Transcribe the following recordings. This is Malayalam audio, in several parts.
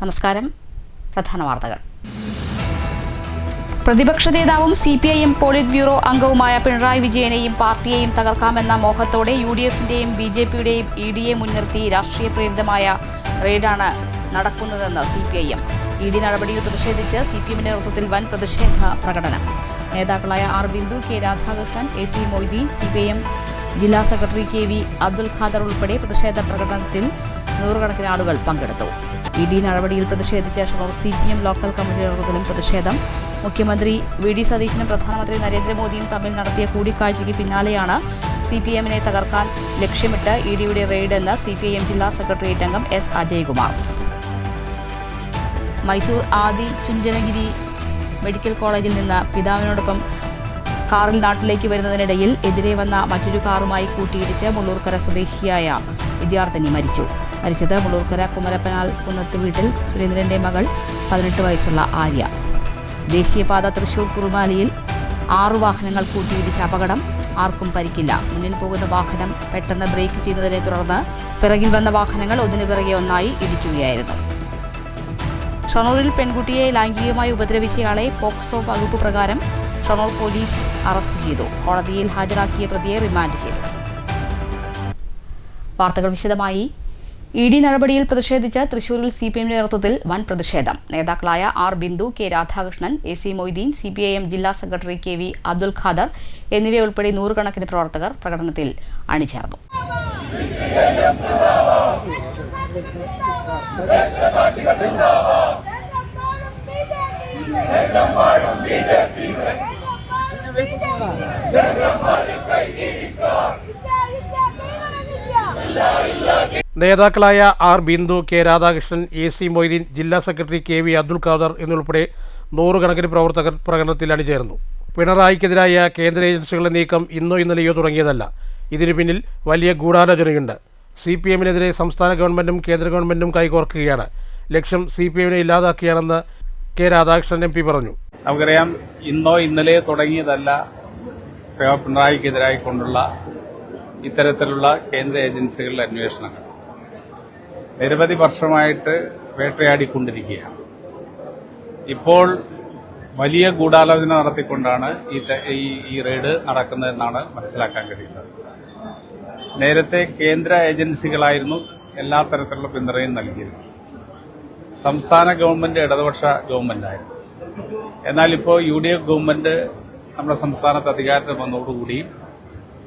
നമസ്കാരം. പ്രധാന വാർത്തകൾ. പ്രതിപക്ഷ നേതാവും CPIM പോളിറ്റ് ബ്യൂറോ അംഗവുമായ പിണറായി വിജയനെയും പാർട്ടിയെയും തകർക്കാമെന്ന മോഹത്തോടെ UDFന്റെയും BJPയുടെയും EDയെ മുൻനിർത്തി രാഷ്ട്രീയ പ്രേരിതമായ റെയ്ഡാണ് നടക്കുന്നതെന്ന് CPIM. ED നടപടിയിൽ പ്രതിഷേധിച്ച് CPMന്റെ നേതൃത്വത്തിൽ വൻ പ്രതിഷേധ പ്രകടനം. നേതാക്കളായ R. Bindu, K. Radhakrishnan, AC Moideen, CPIM ജില്ലാ സെക്രട്ടറി KV അബ്ദുൽ ഖാദർ ഉൾപ്പെടെ പ്രതിഷേധ പ്രകടനത്തിൽ നൂറുകണക്കിന് ആളുകൾ പങ്കെടുത്തു. ED നടപടിയിൽ പ്രതിഷേധിച്ച ഷൊർണൂർ CPM ലോക്കൽ കമ്മിറ്റിയുടെ നേതൃത്വത്തിലും പ്രതിഷേധം. മുഖ്യമന്ത്രി VD സതീശനും പ്രധാനമന്ത്രി നരേന്ദ്രമോദിയും തമ്മിൽ നടത്തിയ കൂടിക്കാഴ്ചയ്ക്ക് പിന്നാലെയാണ് CPMനെ തകർക്കാൻ ലക്ഷ്യമിട്ട് EDയുടെ റെയ്ഡ് എന്ന് CPIM ജില്ലാ സെക്രട്ടേറിയറ്റ് അംഗം S. അജയ്കുമാർ. മൈസൂർ ആദി ചുഞ്ചനഗിരി മെഡിക്കൽ കോളേജിൽ നിന്ന് പിതാവിനോടൊപ്പം കാറിൽ നാട്ടിലേക്ക് വരുന്നതിനിടയിൽ എതിരെ വന്ന മറ്റൊരു കാറുമായി കൂട്ടിയിടിച്ച് മുള്ളൂർക്കര സ്വദേശിയായ വിദ്യാർത്ഥിനി മരിച്ചു. മരിച്ചത് മുള്ളൂർക്കര കുമരപ്പനാൽ കുന്നത്ത് വീട്ടിൽ സുരേന്ദ്രന്റെ മകൾ 18 വയസ്സുള്ള ആര്യ. ദേശീയപാത തൃശൂർ കുറുമാലിയിൽ 6 വാഹനങ്ങൾ കൂട്ടിയിടിച്ച അപകടം. ആർക്കും പരിക്കില്ല. മുന്നിൽ പോകുന്ന വാഹനം പെട്ടെന്ന് ബ്രേക്ക് ചെയ്യുന്നതിനെ തുടർന്ന് പിറകിൽ വന്ന വാഹനങ്ങൾ ഒന്നിനു പിറകെ ഒന്നായി ഇടിക്കുകയായിരുന്നു. ഷൊർണൂരിൽ പെൺകുട്ടിയെ ലൈംഗികമായി ഉപദ്രവിച്ചയാളെ പോക്സോ വകുപ്പ് പ്രകാരം ഷൊർണൂർ പോലീസ് അറസ്റ്റ് ചെയ്തു. കോടതിയിൽ ഹാജരാക്കിയ പ്രതിയെ റിമാൻഡ് ചെയ്തു. വാർത്തകൾ വിശദമായി. ED നടപടിയിൽ പ്രതിഷേധിച്ച് തൃശൂരിൽ CPMന്റെ നേതൃത്വത്തിൽ വൻ പ്രതിഷേധം. നേതാക്കളായ R. Bindu, K. Radhakrishnan, AC Moideen, CPIM ജില്ലാ സെക്രട്ടറി KV അബ്ദുൽ ഖാദർ എന്നിവയുൾപ്പെടെ നൂറുകണക്കിന് പ്രവർത്തകർ പ്രകടനത്തിൽ അണിചേർന്നു. നേതാക്കളായ R. Bindu, K. Radhakrishnan, AC Moideen, ജില്ലാ സെക്രട്ടറി KV അബ്ദുൽ ഖാദർ എന്നുൾപ്പെടെ നൂറുകണക്കിന് പ്രവർത്തകർ പ്രകടനത്തിൽ അണിചേർന്നു. പിണറായിക്കെതിരായ കേന്ദ്ര ഏജൻസികളുടെ നീക്കം ഇന്നോ ഇന്നലെയോ തുടങ്ങിയതല്ല. ഇതിനു പിന്നിൽ വലിയ ഗൂഢാലോചനയുണ്ട്. CPMനെതിരെ സംസ്ഥാന ഗവൺമെന്റും കേന്ദ്ര ഗവൺമെന്റും കൈകോർക്കുകയാണ്. ലക്ഷ്യം CPMനെ ഇല്ലാതാക്കിയാണെന്ന് K. രാധാകൃഷ്ണൻ MP പറഞ്ഞു. നമുക്കറിയാം, ഇന്നോ ഇന്നലെ തുടങ്ങിയതല്ല പിണറായിക്കെതിരായി കൊണ്ടുള്ള ഇത്തരത്തിലുള്ള കേന്ദ്ര ഏജൻസികളുടെ അന്വേഷണങ്ങൾ. നിരവധി വർഷമായിട്ട് വേട്ടയാടിക്കൊണ്ടിരിക്കുകയാണ്. ഇപ്പോൾ വലിയ ഗൂഢാലോചന നടത്തിക്കൊണ്ടാണ് ഈ റെയ്ഡ് നടക്കുന്നതെന്നാണ് മനസ്സിലാക്കാൻ കഴിയുന്നത്. നേരത്തെ കേന്ദ്ര ഏജൻസികളായിരുന്നു എല്ലാ തരത്തിലുള്ള പിന്തുണയും നൽകിയിരുന്നത്. സംസ്ഥാന ഗവൺമെന്റ് ഇടതുപക്ഷ ഗവൺമെന്റായിരുന്നു. എന്നാൽ ഇപ്പോൾ UDF ഗവൺമെന്റ് നമ്മുടെ സംസ്ഥാനത്ത് അധികാരത്തിൽ വന്നതോടുകൂടി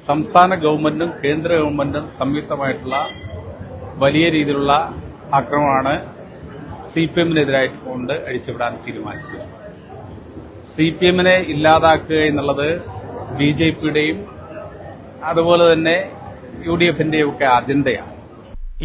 സംസ്ഥാന ഗവൺമെന്റും കേന്ദ്ര ഗവൺമെന്റും സംയുക്തമായിട്ടുള്ള വലിയ രീതിയിലുള്ള ആക്രമണമാണ് CPMനെതിരായിട്ട് കൊണ്ട് അഴിച്ചുവിടാൻ തീരുമാനിച്ചത്. CPMനെ ഇല്ലാതാക്കുക എന്നുള്ളത് BJPയുടെയും അതുപോലെ തന്നെ UDFന്റെയും ഒക്കെ അജണ്ടയാണ്.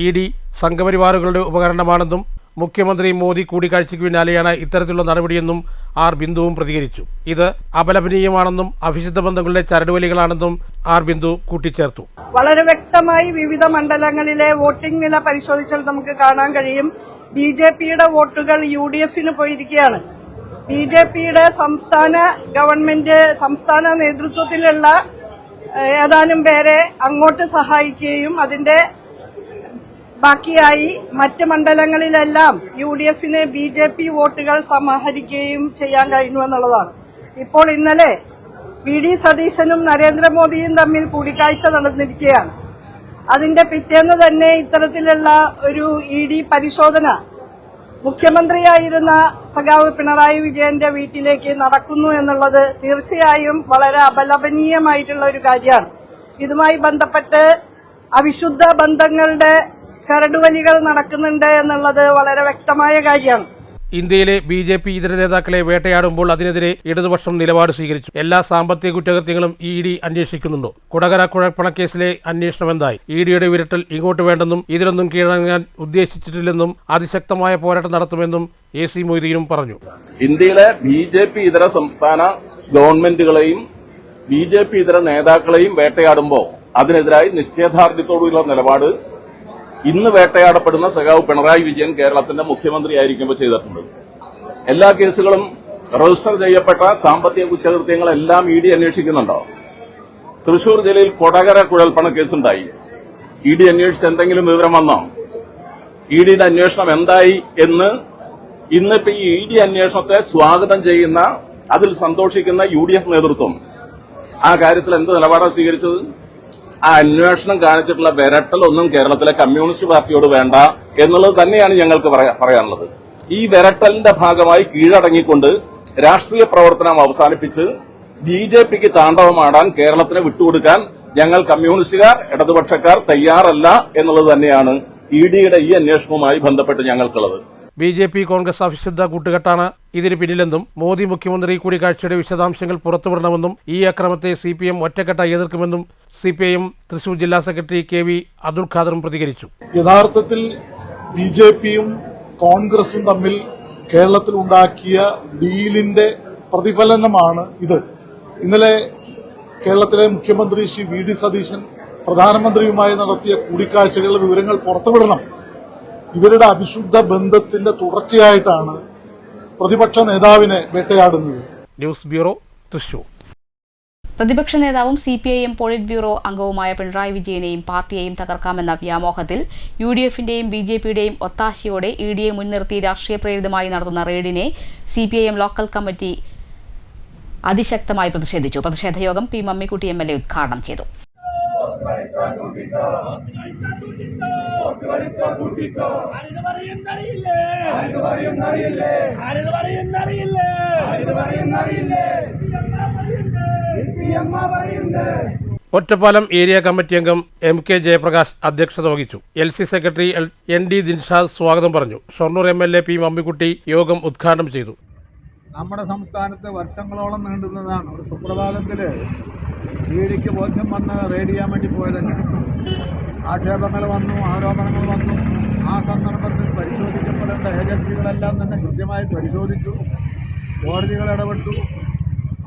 ED സംഘപരിവാറുകളുടെ ഉപകരണമാണെന്നും മുഖ്യമന്ത്രി മോദി കൂടിക്കാഴ്ചയ്ക്ക് പിന്നാലെയാണ് ഇത്തരത്തിലുള്ള നടപടിയെന്നും R. ബിന്ദുവും പ്രതികരിച്ചു. ഇത് അപലപനീയമാണെന്നും അവിശുദ്ധ ബന്ധങ്ങളുടെ ചരടുവലികളാണെന്നും R. ബിന്ദു കൂട്ടിച്ചേർത്തു. വളരെ വ്യക്തമായി വിവിധ മണ്ഡലങ്ങളിലെ വോട്ടിംഗ് നില പരിശോധിച്ചാൽ നമുക്ക് കാണാൻ കഴിയും. BJPയുടെ വോട്ടുകൾ UDFന് പോയിരിക്കുകയാണ്. BJPയുടെ സംസ്ഥാന ഗവൺമെന്റ് സംസ്ഥാന നേതൃത്വത്തിലുള്ള ഏതാനും പേരെ അങ്ങോട്ട് സഹായിക്കുകയും അതിന്റെ ബാക്കിയായി മറ്റ് മണ്ഡലങ്ങളിലെല്ലാം UDFന് BJP വോട്ടുകൾ സമാഹരിക്കുകയും ചെയ്യാൻ കഴിഞ്ഞു എന്നുള്ളതാണ്. ഇപ്പോൾ ഇന്നലെ VD സതീശനും നരേന്ദ്രമോദിയും തമ്മിൽ കൂടിക്കാഴ്ച നടന്നിരിക്കുകയാണ്. അതിന്റെ പിറ്റേന്ന് തന്നെ ഇത്തരത്തിലുള്ള ഒരു ED പരിശോധന മുഖ്യമന്ത്രിയായിരുന്ന സഖാവ് പിണറായി വിജയന്റെ വീട്ടിലേക്ക് നടക്കുന്നു എന്നുള്ളത് തീർച്ചയായും വളരെ അപലപനീയമായിട്ടുള്ള ഒരു കാര്യമാണ്. ഇതുമായി ബന്ധപ്പെട്ട് അവിശുദ്ധ ബന്ധങ്ങളുടെ ചരടുവലികൾ നടക്കുന്നുണ്ട് എന്നുള്ളത് വളരെ വ്യക്തമായ കാര്യമാണ്. ഇന്ത്യയിലെ BJP ഇതര നേതാക്കളെ വേട്ടയാടുമ്പോൾ അതിനെതിരെ ഇടതുപക്ഷം നിലപാട് സ്വീകരിച്ചു. എല്ലാ സാമ്പത്തിക കുറ്റകൃത്യങ്ങളും ED അന്വേഷിക്കുന്നുണ്ടോ? കൊടകര കുഴൽപ്പണക്കേസിലെ അന്വേഷണം എന്തായി? EDയുടെ വിരട്ടൽ ഇങ്ങോട്ട് വേണ്ടെന്നും ഇതിലൊന്നും കീഴടങ്ങാൻ ഉദ്ദേശിച്ചിട്ടില്ലെന്നും അതിശക്തമായ പോരാട്ടം നടത്തുമെന്നും AC മൊയ്തീനും പറഞ്ഞു. ഇന്ത്യയിലെ BJP ഇതര സംസ്ഥാന ഗവൺമെന്റുകളെയും BJP ഇതര നേതാക്കളെയും വേട്ടയാടുമ്പോൾ അതിനെതിരായി നിശ്ചയദാർഢ്യത്തോടുള്ള നിലപാട് ഇന്ന് വേട്ടയാടപ്പെടുന്ന സഖാവ് പിണറായി വിജയൻ കേരളത്തിന്റെ മുഖ്യമന്ത്രിയായിരിക്കുമ്പോൾ ചെയ്തിട്ടുണ്ട്. എല്ലാ കേസുകളും രജിസ്റ്റർ ചെയ്യപ്പെട്ട സാമ്പത്തിക കുറ്റകൃത്യങ്ങളെല്ലാം ED അന്വേഷിക്കുന്നുണ്ടോ? തൃശൂർ ജില്ലയിൽ കൊടകര കുഴൽപ്പണ കേസുണ്ടായി. ED അന്വേഷിച്ച് എന്തെങ്കിലും വിവരം വന്നോ? EDയുടെ അന്വേഷണം എന്തായി എന്ന് ഇന്നിപ്പോ ഈ ഇ ഡി അന്വേഷണത്തെ സ്വാഗതം ചെയ്യുന്ന, അതിൽ സന്തോഷിക്കുന്ന UDF നേതൃത്വം ആ കാര്യത്തിൽ എന്ത് നിലപാടാണ് സ്വീകരിച്ചത്? ആ അന്വേഷണം കാണിച്ചിട്ടുള്ള വിരട്ടലൊന്നും കേരളത്തിലെ കമ്മ്യൂണിസ്റ്റ് പാർട്ടിയോട് വേണ്ട എന്നുള്ളത് തന്നെയാണ് ഞങ്ങൾക്ക് പറയാനുള്ളത്. ഈ വിരട്ടലിന്റെ ഭാഗമായി കീഴടങ്ങിക്കൊണ്ട് രാഷ്ട്രീയ പ്രവർത്തനം അവസാനിപ്പിച്ച് BJPക്ക് താണ്ഡവമാടാൻ കേരളത്തിന് വിട്ടുകൊടുക്കാൻ ഞങ്ങൾ കമ്മ്യൂണിസ്റ്റുകാർ, ഇടതുപക്ഷക്കാർ തയ്യാറല്ല എന്നുള്ളത് തന്നെയാണ് EDയുടെ ഈ അന്വേഷണവുമായി ബന്ധപ്പെട്ട് ഞങ്ങൾക്കുള്ളത്. BJP കോൺഗ്രസ് അവിശുദ്ധ കൂട്ടുകെട്ടാണ് ഇതിന് പിന്നിലെന്നും മോദി മുഖ്യമന്ത്രി കൂടിക്കാഴ്ചയുടെ വിശദാംശങ്ങൾ പുറത്തുവിടണമെന്നും ഈ അക്രമത്തെ CPM ഒറ്റക്കെട്ടായി എതിർക്കുമെന്നും CPIM തൃശൂർ ജില്ലാ സെക്രട്ടറി KV അബ്ദുൽ ഖാദറും പ്രതികരിച്ചു. യഥാർത്ഥത്തിൽ BJPയും കോൺഗ്രസും തമ്മിൽ കേരളത്തിൽ ഉണ്ടാക്കിയ ഡീലിന്റെ പ്രതിഫലനമാണ് ഇത്. ഇന്നലെ കേരളത്തിലെ മുഖ്യമന്ത്രി ശ്രീ VD സതീശൻ പ്രധാനമന്ത്രിയുമായി നടത്തിയ കൂടിക്കാഴ്ചകളുടെ വിവരങ്ങൾ പുറത്തുവിടണം. ഇവരുടെ അവിശുദ്ധ ബന്ധത്തിന്റെ തുടർച്ചയായിട്ടാണ് പ്രതിപക്ഷ നേതാവിനെ വേട്ടയാടുന്നത്. News bureau, Thrissur. പ്രതിപക്ഷ നേതാവും CPIM പോളിറ്റ് ബ്യൂറോ അംഗവുമായ പിണറായി വിജയനെയും പാർട്ടിയെയും തകർക്കാമെന്ന വ്യാമോഹത്തിൽ UDFന്റെയും BJPയുടെയും ഒത്താശയോടെ EDയെ മുൻനിർത്തി രാഷ്ട്രീയ പ്രേരിതമായി നടത്തുന്ന റെയ്ഡിനെ CPIM ലോക്കൽ കമ്മിറ്റി അതിശക്തമായി പ്രതിഷേധിച്ചു. പ്രതിഷേധ യോഗം P. മമ്മിക്കുട്ടി MLA ഉദ്ഘാടനം ചെയ്തു. ഒറ്റപ്പാലം ഏരിയ കമ്മിറ്റി അംഗം MK ജയപ്രകാശ് അധ്യക്ഷത വഹിച്ചു. LC സെക്രട്ടറി ND ദിൻഷാദ് സ്വാഗതം പറഞ്ഞു. Shoranur MLA P. മമ്മിക്കുട്ടി യോഗം ഉദ്ഘാടനം ചെയ്തു. നമ്മുടെ സംസ്ഥാനത്ത് വർഷങ്ങളോളം നീണ്ടുന്നതാണ്. ഒരു സുപ്രഭാതത്തിൽ EDക്ക് ബോധ്യം വന്ന് റെയ്ഡ് ചെയ്യാൻ വേണ്ടി പോയതന്നെ. ആക്ഷേപങ്ങൾ വന്നു, ആരോപണങ്ങൾ വന്നു. ആ സന്ദർഭത്തിൽ പരിശോധിക്കപ്പെടേണ്ട ഏജൻസികളെല്ലാം തന്നെ കൃത്യമായി പരിശോധിച്ചു. കോടതികൾ ഇടപെട്ടു.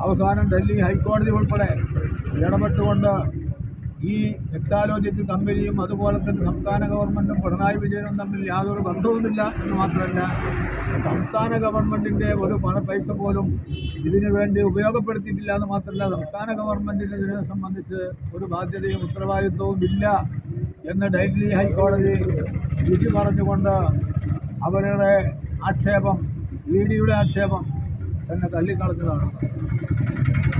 അവസാനം ഡൽഹി ഹൈക്കോടതി ഉൾപ്പെടെ ഇടപെട്ടുകൊണ്ട് ഈ എക്സാലോജിക് കമ്പനിയും അതുപോലെ തന്നെ സംസ്ഥാന ഗവൺമെൻറ്റും പിണറായി വിജയനും തമ്മിൽ യാതൊരു ബന്ധവുമില്ല എന്ന് മാത്രമല്ല, സംസ്ഥാന ഗവൺമെൻറ്റിൻ്റെ ഒരു പൈസ പോലും ഇതിനു വേണ്ടി ഉപയോഗപ്പെടുത്തിയിട്ടില്ല എന്ന് മാത്രമല്ല, സംസ്ഥാന ഗവൺമെൻറ്റിന് ഇതിനെ സംബന്ധിച്ച് ഒരു ബാധ്യതയും ഉത്തരവാദിത്വവും ഇല്ല എന്ന് ഡൽഹി ഹൈക്കോടതി വിധി പറഞ്ഞുകൊണ്ട് അവരുടെ ആക്ഷേപം, EDയുടെ ആക്ഷേപം തന്നെ തള്ളിക്കളഞ്ഞതാണ്.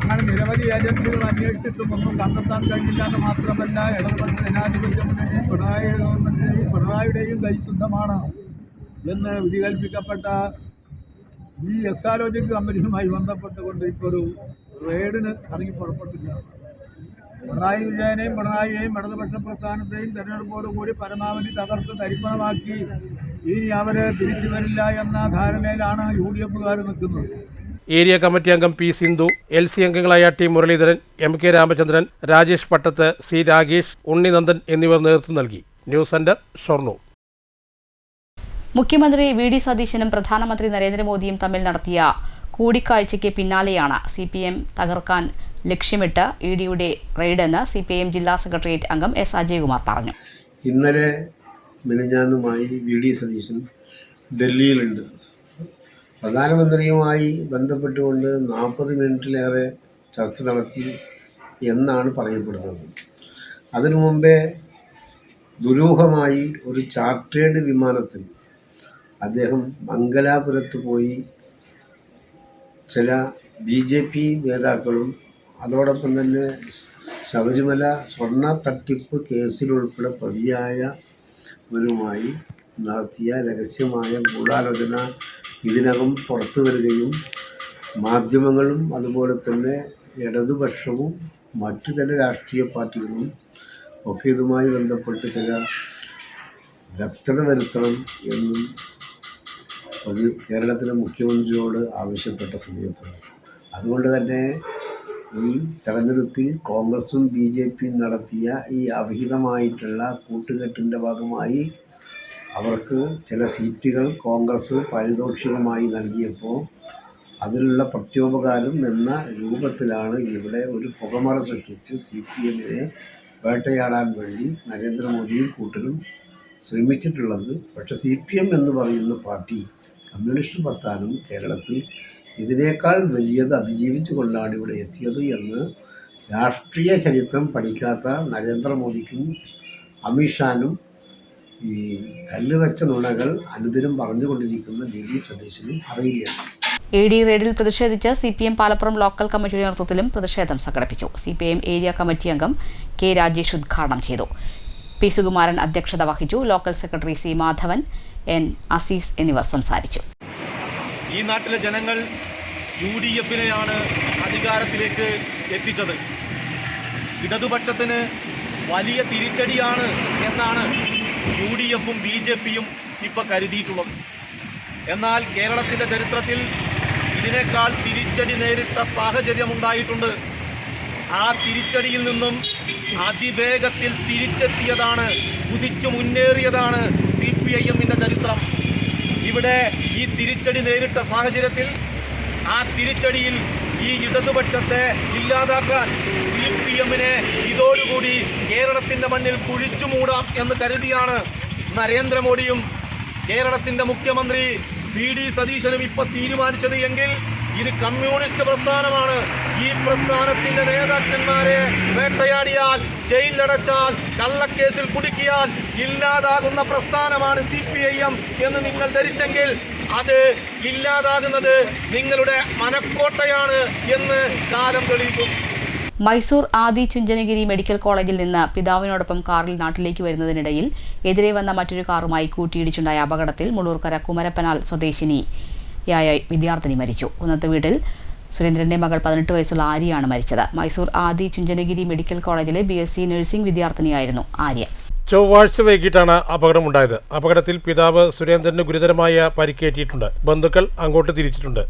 അങ്ങനെ നിരവധി ഏജൻസികൾ അന്വേഷിച്ചിട്ടും ഒന്നും കണ്ടെത്താൻ കഴിഞ്ഞില്ല എന്ന് മാത്രമല്ല, ഇടതുപക്ഷ ജനാധിപത്യ മുന്നണി പിണറായി ഗവൺമെന്റിനെയും പിണറായിയുടെയും കൈശുദ്ധമാണ് എന്ന് വിധികൽപ്പിക്കപ്പെട്ട ഈ എക്സാലോജിക് കമ്പനിയുമായി ബന്ധപ്പെട്ടുകൊണ്ട് ഇപ്പോൾ ഒരു റെയ്ഡിന് ഇറങ്ങി പുറപ്പെട്ടിരിക്കുകയാണ്. പിണറായി വിജയനെയും പിണറായിയെയും ഇടതുപക്ഷ പ്രസ്ഥാനത്തെയും തെരഞ്ഞെടുപ്പോടുകൂടി പരമാവധി തകർത്ത് തരിപ്പണമാക്കി ഇനി അവരെ തിരിച്ചു വരില്ല എന്ന ധാരണയിലാണ് UDFകാർ നിൽക്കുന്നത്. ഏരിയ കമ്മിറ്റി അംഗം P. സിന്ധു, LC അംഗങ്ങളായ T. Muraleedharan, MK Ramachandran, Rajesh Pattath, C. Ragesh, Unninandan എന്നിവർ നേതൃത്വം നൽകി. News centre, Shoranur. മുഖ്യമന്ത്രി VD സതീശനും പ്രധാനമന്ത്രി നരേന്ദ്രമോദിയും തമ്മിൽ നടത്തിയ കൂടിക്കാഴ്ചയ്ക്ക് പിന്നാലെയാണ് CPM തകർക്കാൻ ലക്ഷ്യമിട്ട് EDയുടെ റെയ്ഡെന്ന് CPIM ജില്ലാ സെക്രട്ടേറിയറ്റ് അംഗം S. അജയ്കുമാർ പറഞ്ഞു. ഇന്നലെ മിനിഞ്ഞാന്നുമായി VD സതീശൻ ഡൽഹിയിലുണ്ട്. പ്രധാനമന്ത്രിയുമായി ബന്ധപ്പെട്ടുകൊണ്ട് 40 മിനിറ്റിലേറെ ചർച്ച നടത്തി എന്നാണ് പറയപ്പെടുന്നത്. അതിനു മുമ്പേ ദുരൂഹമായി ഒരു ചാർട്ടേഡ് വിമാനത്തിൽ അദ്ദേഹം മംഗലാപുരത്ത് പോയി ചില BJP നേതാക്കളും അതോടൊപ്പം തന്നെ ശബരിമല സ്വർണ്ണ തട്ടിപ്പ് കേസിലുൾപ്പെടെ പ്രതിയായവരുമായി നടത്തിയ രഹസ്യമായ ഗൂഢാലോചന ഇതിനകം പുറത്തു വരികയും മാധ്യമങ്ങളും അതുപോലെ തന്നെ ഇടതുപക്ഷവും മറ്റു ചില രാഷ്ട്രീയ പാർട്ടികളും ഒക്കെ ഇതുമായി ബന്ധപ്പെട്ട് ചില വ്യക്തത വരുത്തണം എന്നും ഒരു കേരളത്തിലെ മുഖ്യമന്ത്രിയോട് ആവശ്യപ്പെട്ട സമയത്താണ്. അതുകൊണ്ട് തന്നെ ഈ തെരഞ്ഞെടുപ്പിൽ കോൺഗ്രസും BJPയും നടത്തിയ ഈ അവിഹിതമായിട്ടുള്ള കൂട്ടുകെട്ടിൻ്റെ ഭാഗമായി അവർക്ക് ചില സീറ്റുകൾ കോൺഗ്രസ് പാരിതോഷികമായി നൽകിയപ്പോൾ അതിലുള്ള പ്രത്യോപകാരം എന്ന രൂപത്തിലാണ് ഇവിടെ ഒരു പുകമറ സൃഷ്ടിച്ച് CPMനെ വേട്ടയാടാൻ വേണ്ടി നരേന്ദ്രമോദിയും കൂട്ടരും ശ്രമിച്ചിട്ടുള്ളത്. പക്ഷേ CPM എന്ന് പറയുന്ന പാർട്ടി, കമ്മ്യൂണിസ്റ്റ് പ്രസ്ഥാനം കേരളത്തിൽ ഇതിനേക്കാൾ വലിയത് അതിജീവിച്ചു കൊണ്ടാണ് ഇവിടെ എത്തിയത് എന്ന് രാഷ്ട്രീയ ചരിത്രം പഠിക്കാത്ത നരേന്ദ്രമോദിക്കും അമിത്ഷാനും ഈ കല്ലുവെച്ച നുണകൾ അനുദിനം പറഞ്ഞുകൊണ്ടിരിക്കുന്ന വി ഡി സതീശനും അറിയില്ല. AD റെയ്ഡിൽ പ്രതിഷേധിച്ച് CPM പാലപ്പുറം ലോക്കൽ കമ്മിറ്റിയുടെ നേതൃത്വത്തിലും പ്രതിഷേധം സംഘടിപ്പിച്ചു. CPIM ഏരിയ കമ്മിറ്റി അംഗം K. രാജേഷ് ഉദ്ഘാടനം ചെയ്തു. P. സുകുമാരൻ അധ്യക്ഷത വഹിച്ചു. Local secretary C. Madhavan, N. Azeez എന്നിവർ സംസാരിച്ചു. ഈ നാട്ടിലെ ജനങ്ങൾ UDF-നെയാണ് അധികാരത്തിലേക്ക് എത്തിച്ചത്. ഇടതുപക്ഷത്തിന് വലിയ തിരിച്ചടിയാണ് എന്നാണ് UDF-ഉം BJP-യും ഇപ്പോൾ കരുതിയിട്ടുള്ളത്. എന്നാൽ കേരളത്തിൻ്റെ ചരിത്രത്തിൽ ഇതിനേക്കാൾ തിരിച്ചടി നേരിട്ട സാഹചര്യമുണ്ടായിട്ടുണ്ട്. ആ തിരിച്ചടിയിൽ നിന്നും അതിവേഗത്തിൽ തിരിച്ചെത്തിയതാണ്, കുതിച്ചു മുന്നേറിയതാണ് CPIM-ന്റെ ചരിത്രം. ഇവിടെ ഈ തിരിച്ചടി നേരിട്ട സാഹചര്യത്തിൽ ആ തിരിച്ചടിയിൽ ഈ ഇടതുപക്ഷത്തെ ഇല്ലാതാക്കാൻ CPM-നെ ഇതോടുകൂടി കേരളത്തിൻ്റെ മണ്ണിൽ കുഴിച്ചു മൂടാം എന്ന് കരുതിയാണ് നരേന്ദ്രമോദിയും കേരളത്തിൻ്റെ മുഖ്യമന്ത്രി VD സതീശനും ഇപ്പോൾ തീരുമാനിച്ചത് എങ്കിൽ ഇത് കമ്മ്യൂണിസ്റ്റ് പ്രസ്ഥാനമാണ്. ഈ പ്രസ്ഥാനത്തിൻ്റെ നേതാക്കന്മാരെ വേട്ടയാടിയാൽ, ജയിലിലടച്ചാൽ, കള്ളക്കേസിൽ കുടുക്കിയാൽ ഇല്ലാതാകുന്ന പ്രസ്ഥാനമാണ് CPIM എന്ന് നിങ്ങൾ ധരിച്ചെങ്കിൽ അത് ഇല്ലാതാകുന്നത് നിങ്ങളുടെ മനക്കോട്ടയാണ് എന്ന് കാലം തെളിയിക്കും. മൈസൂർ ആദി ചുഞ്ചനഗിരി മെഡിക്കൽ കോളേജിൽ നിന്ന് പിതാവിനോടൊപ്പം കാറിൽ നാട്ടിലേക്ക് വരുന്നതിനിടയിൽ എതിരെ വന്ന മറ്റൊരു കാറുമായി കൂട്ടിയിടിച്ചുണ്ടായ അപകടത്തിൽ മുള്ളൂർക്കര കുമരപ്പനാൽ സ്വദേശിനിയായ വിദ്യാർത്ഥിനി മരിച്ചു. കുന്നത്ത് വീട്ടിൽ സുരേന്ദ്രന്റെ മകൾ 18 വയസ്സുള്ള ആര്യയാണ് മരിച്ചത്. മൈസൂർ ആദി ചുഞ്ചനഗിരി മെഡിക്കൽ കോളേജിലെ BSc നഴ്സിംഗ് വിദ്യാർത്ഥിനിയായിരുന്നു ആര്യ. ചൊവ്വാഴ്ച വൈകിട്ടാണ് അപകടമുണ്ടായത്. അപകടത്തിൽ പിതാവ് സുരേന്ദ്രന് ഗുരുതരമായ പരിക്കേറ്റിട്ടുണ്ട്. ബന്ധുക്കൾ അങ്ങോട്ട് തിരിച്ചിട്ടുണ്ട്.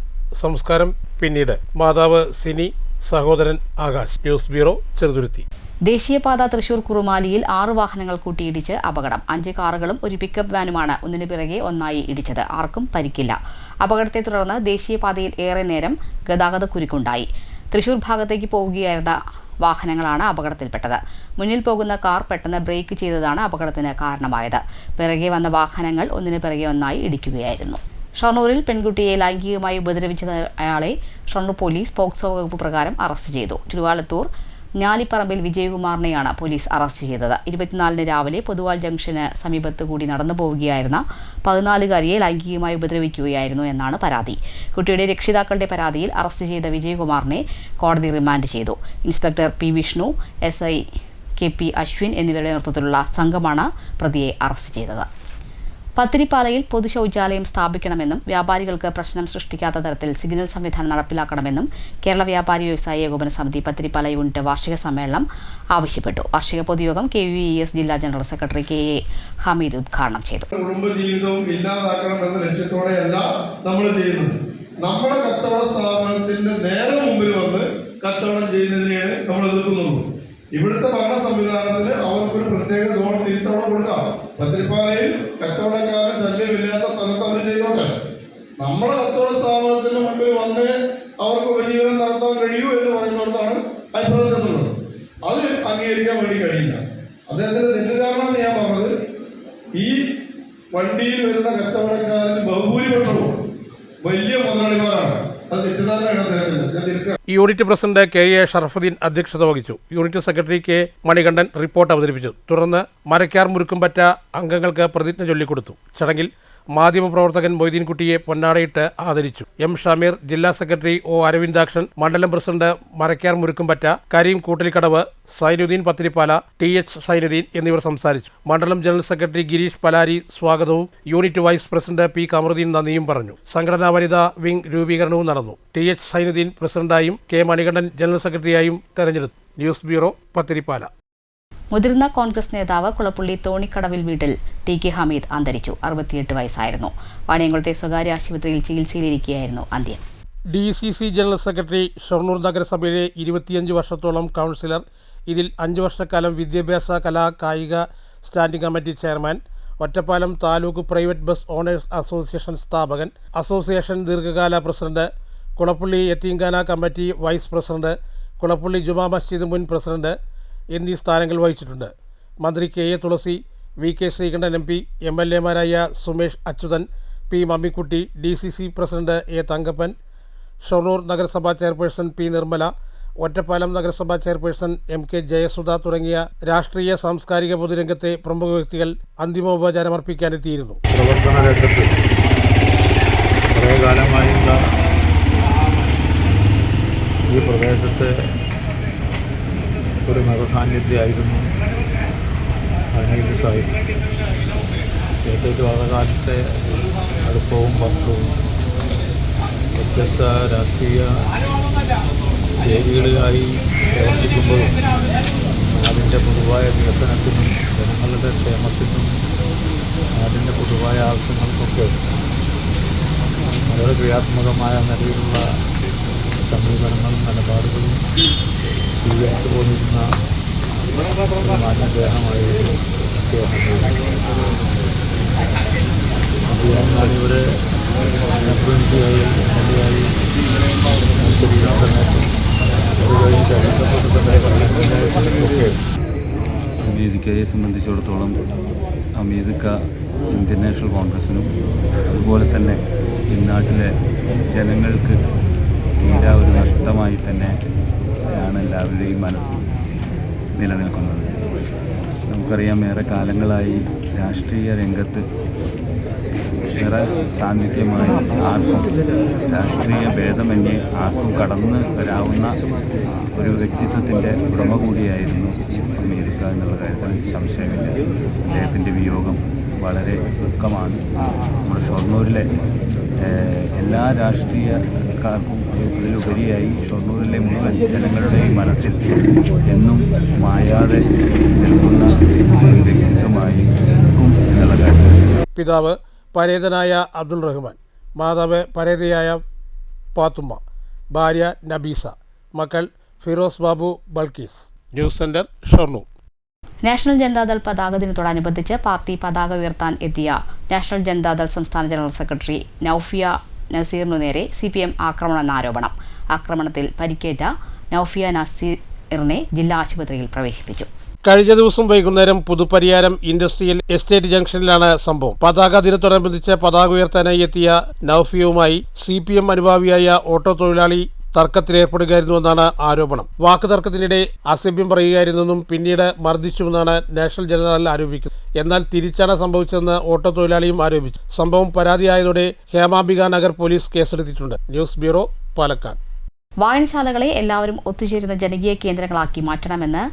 സംസ്കാരം പിന്നീട്. മാതാവ് സിനി, സഹോദരൻ ആകാശ്. News bureau, Cheruthuruthy. ദേശീയപാത തൃശൂർ കുറുമാലിയിൽ 6 വാഹനങ്ങൾ കൂട്ടിയിടിച്ച് അപകടം. 5 കാറുകളും ഒരു പിക്കപ്പ് വാനുമാണ് ഒന്നിനു പിറകെ ഒന്നായി ഇടിച്ചത്. ആർക്കും പരിക്കില്ല. അപകടത്തെ തുടർന്ന് ദേശീയപാതയിൽ ഏറെ നേരം ഗതാഗതക്കുരുക്കുണ്ടായി. തൃശൂർ ഭാഗത്തേക്ക് പോവുകയായിരുന്ന വാഹനങ്ങളാണ് അപകടത്തിൽപ്പെട്ടത്. മുന്നിൽ പോകുന്ന കാർ പെട്ടെന്ന് ബ്രേക്ക് ചെയ്തതാണ് അപകടത്തിന് കാരണമായത്. പിറകെ വന്ന വാഹനങ്ങൾ ഒന്നിനു പിറകെ ഒന്നായി ഇടിക്കുകയായിരുന്നു. ഷൊർണൂരിൽ പെൺകുട്ടിയെ ലൈംഗികമായി ഉപദ്രവിച്ചയാളെ ഷൊർണൂർ പോലീസ് പോക്സോ വകുപ്പ് പ്രകാരം അറസ്റ്റ് ചെയ്തു. തിരുവാലത്തൂർ ഞാലിപ്പറമ്പിൽ വിജയകുമാറിനെയാണ് പോലീസ് അറസ്റ്റ് ചെയ്തത്. 24-ന് രാവിലെ പൊതുവാൾ ജംഗ്ഷന് സമീപത്ത് കൂടി നടന്നു പോവുകയായിരുന്ന 14-കാരിയെ ലൈംഗികമായി ഉപദ്രവിക്കുകയായിരുന്നു എന്നാണ് പരാതി. കുട്ടിയുടെ രക്ഷിതാക്കളുടെ പരാതിയിൽ അറസ്റ്റ് ചെയ്ത വിജയകുമാറിനെ കോടതി റിമാൻഡ് ചെയ്തു. Inspector P. Vishnu, SI KP Ashwin എന്നിവരുടെ നേതൃത്വത്തിലുള്ള സംഘമാണ് പ്രതിയെ അറസ്റ്റ് ചെയ്തത്. പത്തിരിപ്പാലയിൽ പൊതു ശൗചാലയം സ്ഥാപിക്കണമെന്നും വ്യാപാരികൾക്ക് പ്രശ്നം സൃഷ്ടിക്കാത്ത തരത്തിൽ സിഗ്നൽ സംവിധാനം നടപ്പിലാക്കണമെന്നും കേരള വ്യാപാരി വ്യവസായ ഏകോപന സമിതി പത്തിരിപ്പാല യൂണിറ്റ് വാർഷിക സമ്മേളനം ആവശ്യപ്പെട്ടു. വാർഷിക പൊതുയോഗം KVES ജില്ലാ ജനറൽ സെക്രട്ടറി KA ഹമീദ് ഉദ്ഘാടനം ചെയ്തു. കുടുംബജീവിതവും ഇല്ലാതാക്കണമെന്ന ലക്ഷ്യത്തോടെയല്ല നമ്മൾ ചെയ്യുന്നത്. നമ്മുടെ കച്ചവട സ്ഥാപനത്തിന്റെ നേരെ മുമ്പിൽ വന്ന് കച്ചവടം ചെയ്യുന്നതിനെയാണ് നമ്മൾ എതിർക്കുന്നുള്ളൂ. ഇവിടുത്തെ ഭരണ സംവിധാനത്തിന് അവർക്കൊരു പ്രത്യേക സോൺ തിരിച്ചവിടെ കൊടുക്കാം. പത്തിരിപ്പാലയിൽ കച്ചവടക്കാരന് ശല്യമില്ലാത്ത സ്ഥലത്ത് അവർ ചെയ്തോട്ടെ. നമ്മുടെ കച്ചവട സ്ഥാപനത്തിന് മുമ്പിൽ വന്ന് അവർക്ക് ഉപജീവനം നടത്താൻ കഴിയൂ എന്ന് പറയുന്നിടത്താണ് അഭിപ്രായമുള്ളത്. അത് അംഗീകരിക്കാൻ വേണ്ടി കഴിയില്ല. അദ്ദേഹത്തിന്റെ തെറ്റിദ്ധാരണ ഞാൻ പറഞ്ഞത്, ഈ വണ്ടിയിൽ വരുന്ന കച്ചവടക്കാരന് ബഹുഭൂരിപക്ഷവും വലിയ മുതലാളിമാരാണ്. അത് തെറ്റിദ്ധാരണയാണ് അദ്ദേഹത്തിന്റെ. യൂണിറ്റ് പ്രസിഡന്റ് KA ഷറഫുദ്ദീൻ അധ്യക്ഷത വഹിച്ചു. Unit secretary K. Manikandan report അവതരിപ്പിച്ചു. തുടർന്ന് മരക്കാർ മുരുക്കുംപറ്റ അംഗങ്ങൾക്ക് പ്രതിജ്ഞ ചൊല്ലിക്കൊടുത്തു. ചടങ്ങിൽ മാധ്യമപ്രവർത്തകൻ മൊയ്തീൻകുട്ടിയെ പൊന്നാടയിട്ട് ആദരിച്ചു. M. ഷമീർ, ജില്ലാ സെക്രട്ടറി O. അരവിന്ദാക്ഷൻ, മണ്ഡലം പ്രസിഡന്റ് മരക്കാർ മുരുക്കുംപറ്റ കരീം കൂട്ടലിക്കടവ്, സൈനുദ്ദീൻ പത്തിരിപ്പാല, TH സൈനുദ്ദീൻ എന്നിവർ സംസാരിച്ചു. മണ്ഡലം ജനറൽ സെക്രട്ടറി ഗിരീഷ് പലാരി സ്വാഗതവും unit vice president P. Kamaruddin നന്ദിയും പറഞ്ഞു. സംഘടനാ വനിതാ വിംഗ് രൂപീകരണവും നടന്നു. TH സൈനുദ്ദീൻ പ്രസിഡന്റായും K. മണികണ്ഠൻ ജനറൽ സെക്രട്ടറിയായും തെരഞ്ഞെടുത്തു. News bureau, Pathiripala. മുതിർന്ന കോൺഗ്രസ് നേതാവ് കുളപ്പുള്ളി തോണിക്കടവിൽ വീട്ടിൽ TK ഹമീദ് അന്തരിച്ചു. 68 വയസ്സായിരുന്നു. വാണിയംകുളത്തെ സ്വകാര്യ ആശുപത്രിയിൽ ചികിത്സയിലിരിക്കുകയായിരുന്നു അന്ത്യം. DCC ജനറൽ സെക്രട്ടറി, ഷൊർണൂർ നഗരസഭയിലെ 25 വർഷത്തോളം കൗൺസിലർ, ഇതിൽ 5 വർഷക്കാലം വിദ്യാഭ്യാസ കലാ കായിക standing committee chairman, Ottapalam taluk private bus owners association സ്ഥാപകൻ, അസോസിയേഷൻ ദീർഘകാല president, Kulappully Yatheemkhana committee vice president, Kulappully Juma Masjid മുൻ പ്രസിഡന്റ് എന്നീ സ്ഥാനങ്ങൾ വഹിച്ചിട്ടുണ്ട്. മന്ത്രി KA Thulasi, VK Sreekandan MP, MLA-മാരായ Sumesh Achuthan, P. Mammikutty, DCC president A. Thankappan, Shoranur നഗരസഭാ ചെയർപേഴ്സൺ P. നിർമ്മല, ഒറ്റപ്പാലം നഗരസഭാ ചെയർപേഴ്സൺ MK ജയസുധ തുടങ്ങിയ രാഷ്ട്രീയ സാംസ്കാരിക പൊതുരംഗത്തെ പ്രമുഖ വ്യക്തികൾ അന്തിമോപചാരമർപ്പിക്കാനെത്തിയിരുന്നു. പ്രവർത്തന രംഗത്ത് കുറേ കാലമായുള്ള ഈ പ്രദേശത്തെ ഒരു മതസാന്നിധ്യമായിരുന്നു അനീത് സാഹിബ്. പ്രത്യേകിച്ച് വളരെക്കാലത്തെ അടുപ്പവും ബന്ധവും വ്യത്യസ്ത രാഷ്ട്രീയ ശൈലികളിലായി പ്രവർത്തിക്കുമ്പോഴും നാടിൻ്റെ പൊതുവായ വികസനത്തിനും ജനങ്ങളുടെ ക്ഷേമത്തിനും നാടിൻ്റെ പൊതുവായ ആവശ്യങ്ങൾക്കൊക്കെ വളരെ ക്രിയാത്മകമായ നിലയിലുള്ള സമീപനങ്ങളും നിലപാടുകളും സ്വീകരിച്ചു പോന്നിരുന്ന ഒരു മാന്യദേഹമായിരുന്നു ഞാനിവിടെ പ്രതിനിധിയായി എംഎൽഎയായി മത്സരിക്കുന്ന സമയത്തും അത് കഴിഞ്ഞ് തെരഞ്ഞെടുക്കപ്പെട്ട സമയത്തൊക്കെ ഹമീദ് കയെ സംബന്ധിച്ചിടത്തോളം ഹമീദ് ക ഇന്ത്യൻ നാഷണൽ കോൺഗ്രസിനും അതുപോലെ തന്നെ ഈ നാട്ടിലെ ജനങ്ങൾക്ക് തീരാ ഒരു നഷ്ടമായി തന്നെയാണ് എല്ലാവരുടെയും മനസ്സിൽ നിലനിൽക്കുന്നത്. നമുക്കറിയാം, ഏറെ കാലങ്ങളായി രാഷ്ട്രീയ രംഗത്ത് ഏറെ സാന്നിധ്യമായി ആർക്കും രാഷ്ട്രീയ ഭേദമന്യേ ആർക്കും കടന്നു വരാവുന്ന ഒരു വ്യക്തിത്വത്തിൻ്റെ ഉടമ കൂടിയായിരുന്നു അമേരിക്ക എന്നുള്ള കാര്യത്തിൽ സംശയമില്ല. അദ്ദേഹത്തിൻ്റെ വിയോഗം വളരെ ദുഃഖമാണ്. നമ്മുടെ ഷൊർണൂരിലെ എല്ലാ രാഷ്ട്രീയക്കാർക്കും അതിലുപരിയായി ഷൊർണൂരിലെ മുഴുവൻ ജനങ്ങളുടെയും മനസ്സിൽ എന്നും മായാതെ നിൽക്കുന്ന ഒരു വ്യക്തിത്വമായി നിൽക്കും എന്നുള്ള കാര്യം. പിതാവ് പരേതനായ അബ്ദുൾ റഹ്മാൻ, മാതാവ് പരേതയായ പാത്തുമ്മ, ഭാര്യ നബീസ, മക്കൾ Firoz Babu, Balkees. News centre, Shoranur. National Janata Dal പതാക ദിനത്തോടനുബന്ധിച്ച് പാർട്ടി പതാക ഉയർത്താൻ എത്തിയ നാഷണൽ ജനതാദൾ സംസ്ഥാന ജനറൽ സെക്രട്ടറി നൌഫിയ നസീറിനു നേരെ CPM ആക്രമണമെന്ന ആരോപണം. ആക്രമണത്തിൽ പരിക്കേറ്റ നൌഫിയ നസീറിനെ ജില്ലാ ആശുപത്രിയിൽ പ്രവേശിപ്പിച്ചു. കഴിഞ്ഞ ദിവസം വൈകുന്നേരം പുതുപരിയാരം ഇൻഡസ്ട്രിയൽ എസ്റ്റേറ്റ് ജംഗ്ഷനിലാണ് സംഭവം. പതാക ദിനത്തോടനുബന്ധിച്ച് പതാക ഉയർത്താനായി എത്തിയ നൌഫിയയുമായി CPM അനുഭാവിയായ ഓട്ടോ തൊഴിലാളി തർക്കത്തിലേർപ്പെടുകയായിരുന്നുവെന്നാണ് ആരോപണം. വാക്കുതർക്കത്തിനിടെ അസഭ്യം പറയുകയായിരുന്നെന്നും പിന്നീട് മർദ്ദിച്ചുവെന്നാണ് നാഷണൽ ജനതാദൾ ആരോപിക്കുന്നത്. എന്നാൽ തിരിച്ചാണ് സംഭവിച്ചതെന്ന് ഓട്ടോ തൊഴിലാളിയും ആരോപിച്ചു. സംഭവം പരാതിയായതോടെ ഹേമാംബിക നഗർ പോലീസ് കേസെടുത്തിട്ടുണ്ട്. News bureau, Palakkad. വായനശാലകളെ എല്ലാവരും ഒത്തുചേരുന്ന ജനകീയ കേന്ദ്രങ്ങളാക്കി മാറ്റണമെന്ന്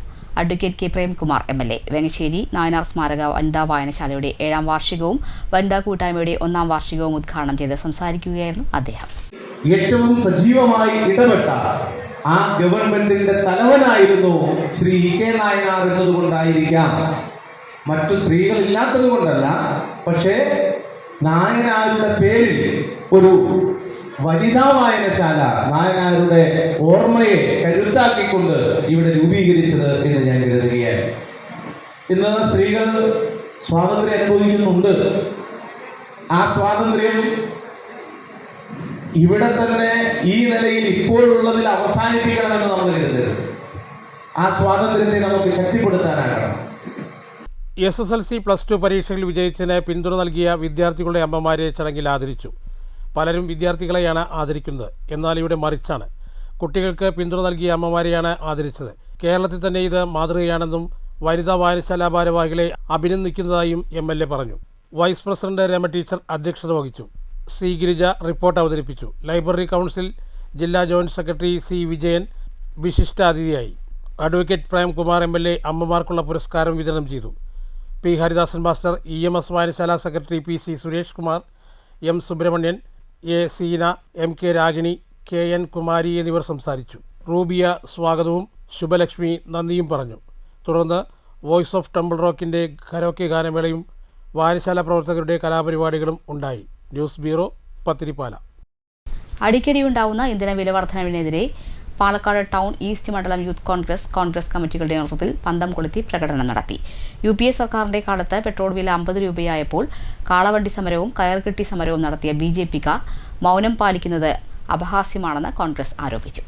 advocate K. Premkumar MLA. Vengassery Nayanar സ്മാരക വനിതാ വായനശാലയുടെ 7ാം വാർഷികവും വനിതാ കൂട്ടായ്മയുടെ 1ാം വാർഷികവും ഉദ്ഘാടനം ചെയ്ത് സംസാരിക്കുകയായിരുന്നു അദ്ദേഹം. ഏറ്റവും സജീവമായി ഇടപെട്ട ആ ഗവൺമെന്റിന്റെ തലവനായിരുന്നു ശ്രീ E.K. നായനാർ എന്നതുകൊണ്ടായിരിക്കാം, മറ്റു സ്ത്രീകളില്ലാത്തത് കൊണ്ടല്ല. പക്ഷേ നായനാരുടെ പേരിൽ ഒരു വനിതാ വായനശാല നായനാരുടെ ഓർമ്മയെ കരുത്താക്കിക്കൊണ്ട് ഇവിടെ രൂപീകരിച്ചത് എന്ന് ഞാൻ കരുതുകയാണ്. ഇന്ന് സ്ത്രീകൾ സ്വാതന്ത്ര്യം അനുഭവിക്കുന്നുണ്ട്. ആ സ്വാതന്ത്ര്യം ഇവിടെ തന്നെ ഈ നിലയിൽ ഇപ്പോഴുള്ളതിൽ അവസാനിപ്പിക്കണമെന്ന് നമ്മൾ കരുതരുത്. ആ സ്വാതന്ത്ര്യത്തെ നമുക്ക് ശക്തിപ്പെടുത്താനാകണം. SSLC +2 പരീക്ഷകളിൽ വിജയിച്ചതിന് പിന്തുണ നൽകിയ വിദ്യാർത്ഥികളുടെ അമ്മമാരെ ചടങ്ങിൽ ആദരിച്ചു. പലരും വിദ്യാർത്ഥികളെയാണ് ആദരിക്കുന്നത്, എന്നാൽ ഇവിടെ മറിച്ചാണ്. കുട്ടികൾക്ക് പിന്തുണ നൽകിയ അമ്മമാരെയാണ് ആദരിച്ചത്. കേരളത്തിൽ തന്നെ ഇത് മാതൃകയാണെന്നും വനിതാ വായനശാല ഭാരവാഹികളെ അഭിനന്ദിക്കുന്നതായും MLA പറഞ്ഞു. വൈസ് പ്രസിഡന്റ് രമ ടീച്ചർ അധ്യക്ഷത വഹിച്ചു. C. ഗിരിജ റിപ്പോർട്ട് അവതരിപ്പിച്ചു. ലൈബ്രറി കൗൺസിൽ ജില്ലാ ജോയിന്റ് സെക്രട്ടറി C. വിജയൻ വിശിഷ്ടാതിഥിയായി. അഡ്വക്കേറ്റ് പ്രേംകുമാർ MLA അമ്മമാർക്കുള്ള പുരസ്കാരം വിതരണം ചെയ്തു. P. ഹരിദാസൻ മാസ്റ്റർ, EMS വായനശാല secretary PC. Suresh Kumar, M. Subramanian, A. Seena, MK Ragini, KN Kumari എന്നിവർ സംസാരിച്ചു. റൂബിയ സ്വാഗതവും ശുഭലക്ഷ്മി നന്ദിയും പറഞ്ഞു. തുടർന്ന് വോയിസ് ഓഫ് ടെമ്പിൾ റോക്കിൻ്റെ കരോക്കെ ഗാനമേളയും വായനശാല പ്രവർത്തകരുടെ കലാപരിപാടികളും ഉണ്ടായി. News bureau, Pathiripala. അടിക്കടിയുണ്ടാവുന്ന ഇന്ധന വില വർധനവിനെതിരെ പാലക്കാട് ടൗൺ ഈസ്റ്റ് മണ്ഡലം യൂത്ത് കോൺഗ്രസ് കമ്മിറ്റികളുടെ നേതൃത്വത്തിൽ പന്തം കൊളുത്തി പ്രകടനം നടത്തി. UPA സർക്കാരിന്റെ കാലത്ത് പെട്രോൾ വില 50 രൂപയായപ്പോൾ കാളവണ്ടി സമരവും കയർകെട്ടി സമരവും നടത്തിയ BJPക്കാർ മൗനം പാലിക്കുന്നത് അപഹാസ്യമാണെന്ന് കോൺഗ്രസ് ആരോപിച്ചു.